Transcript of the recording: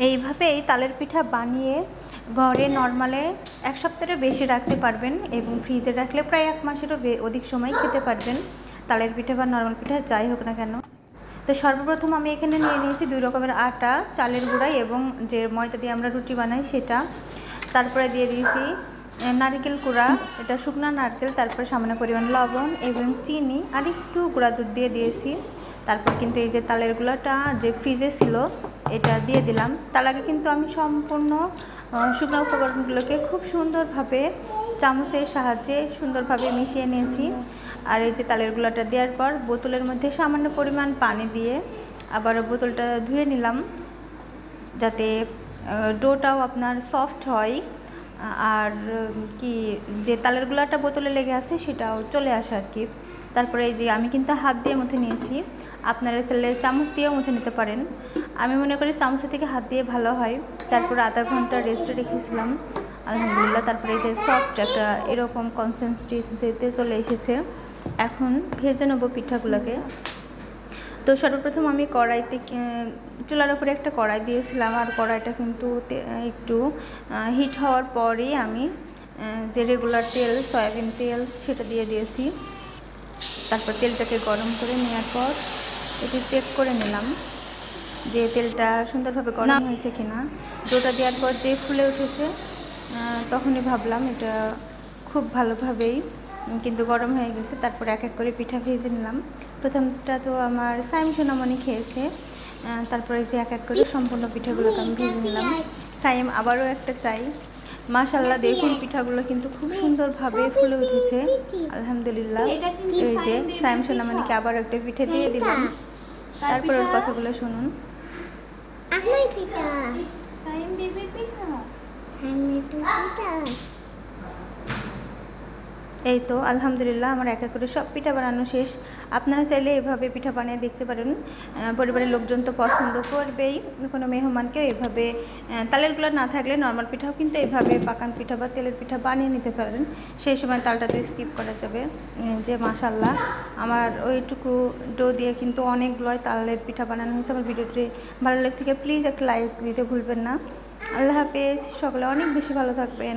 এইভাবেই তালের পিঠা বানিয়ে ঘরে নর্মালে 1 সপ্তাহেরও বেশি রাখতে পারবেন এবং ফ্রিজে রাখলে প্রায় 1 মাসেরও অধিক সময় খেতে পারবেন, তালের পিঠা বা নর্মাল পিঠা যাই হোক না কেন। তো সর্বপ্রথম আমি এখানে নিয়ে নিয়েছি 2 রকমের আটা, চালের গুঁড়া এবং যে ময়দা দিয়ে আমরা রুটি বানাই সেটা। তারপরে দিয়ে দিয়েছি নারকেল কুড়া, এটা শুকনো নারকেল, তারপরে সামান্য পরিমাণ লবণ এবং চিনি আর একটু গুঁড়া দুধ দিয়ে দিয়েছি। তারপর কিন্তু এই যে তালের গুঁড়াটা যে ফ্রিজে ছিল এটা দিয়ে দিলাম। তার আগে কিন্তু আমি সম্পূর্ণ শুকনো উপকরণগুলোকে খুব সুন্দরভাবে চামচের সাহায্যে সুন্দরভাবে মিশিয়ে নিয়েছি। আর এই যে তালের গুঁড়াটা দেওয়ার পর বোতলের মধ্যে সামান্য পরিমাণ পানি দিয়ে আবারও বোতলটা ধুয়ে নিলাম, যাতে ডোটাও আপনার সফট হয় আর কি যে তালের গুঁড়াটা বোতলে লেগে আছে সেটাও চলে আসে আর কি। তারপরে এই যে আমি কিন্তু হাত দিয়ে মুথে নিয়েছি, আপনারা চাইলে চামচ দিয়েও মুথে নিতে পারেন। আমি মনে করি চামচের থেকে হাত দিয়ে ভালো হয়। তারপর আধা ঘন্টা রেস্টে রেখেছিলাম, আলহামদুলিল্লাহ। তারপরে এই যে সফট একটা এরকম কনসিস্টেন্সিতে চলে এসেছে। এখন ভেজে নেব পিঠাগুলোকে। তো সর্বপ্রথম আমি কড়াইতে চুলার উপরে একটা কড়াই দিয়েছিলাম, আর কড়াইটা কিন্তু একটু হিট হওয়ার পরেই আমি যে রেগুলার তেল, সয়াবিন তেল সেটা দিয়ে দিয়েছি। তারপর তেলটাকে গরম করে নেওয়ার পর একটু চেক করে নিলাম যে তেলটা সুন্দরভাবে গরম হয়েছে কিনা। ডোটা দেওয়ার পর যে ফুলে উঠেছে তখনই ভাবলাম এটা খুব ভালোভাবেই কিন্তু গরম হয়ে গেছে। তারপর এক এক করে পিঠা ভেজে নিলাম। প্রথমটা তো আমার সাইম সোনামণি খেয়েছে, তারপরে যে এক এক করে সম্পূর্ণ পিঠাগুলোকে আমি ভেজে নিলাম। সাইম আবারও একটা চাই। মাশাআল্লাহ, দেখুন পিঠাগুলো কিন্তু খুব সুন্দরভাবে ফুলে উঠেছে, আলহামদুলিল্লাহ। এই যে সাইম সোনামণিকে আবার একটা পিঠে দিয়ে দিলাম। তারপর ওর কথাগুলো শুনুন। এই তো আলহামদুলিল্লাহ আমার এক এক করে সব পিঠা বানানো শেষ। আপনারা চাইলে এভাবে পিঠা বানিয়ে দেখতে পারেন। পরিবারের লোকজন তো পছন্দ করবেই, কোনো মেহমানকেও এভাবে তালের গুঁড়া না থাকলে নর্মাল পিঠাও কিন্তু এভাবে পাকান পিঠা বা তেলের পিঠা বানিয়ে নিতে পারেন। সেই সময় তালটা তো স্কিপ করা যাবে। যে মাশাআল্লাহ আমার ওইটুকু ডো দিয়ে কিন্তু অনেকগুলোই তালের পিঠা বানানো হয়েছে। আমার ভিডিওটি ভালো লাগলে থেকে প্লিজ একটা লাইক দিতে ভুলবেন না। আল্লাহ হাফেজ, সকলে অনেক বেশি ভালো থাকবেন।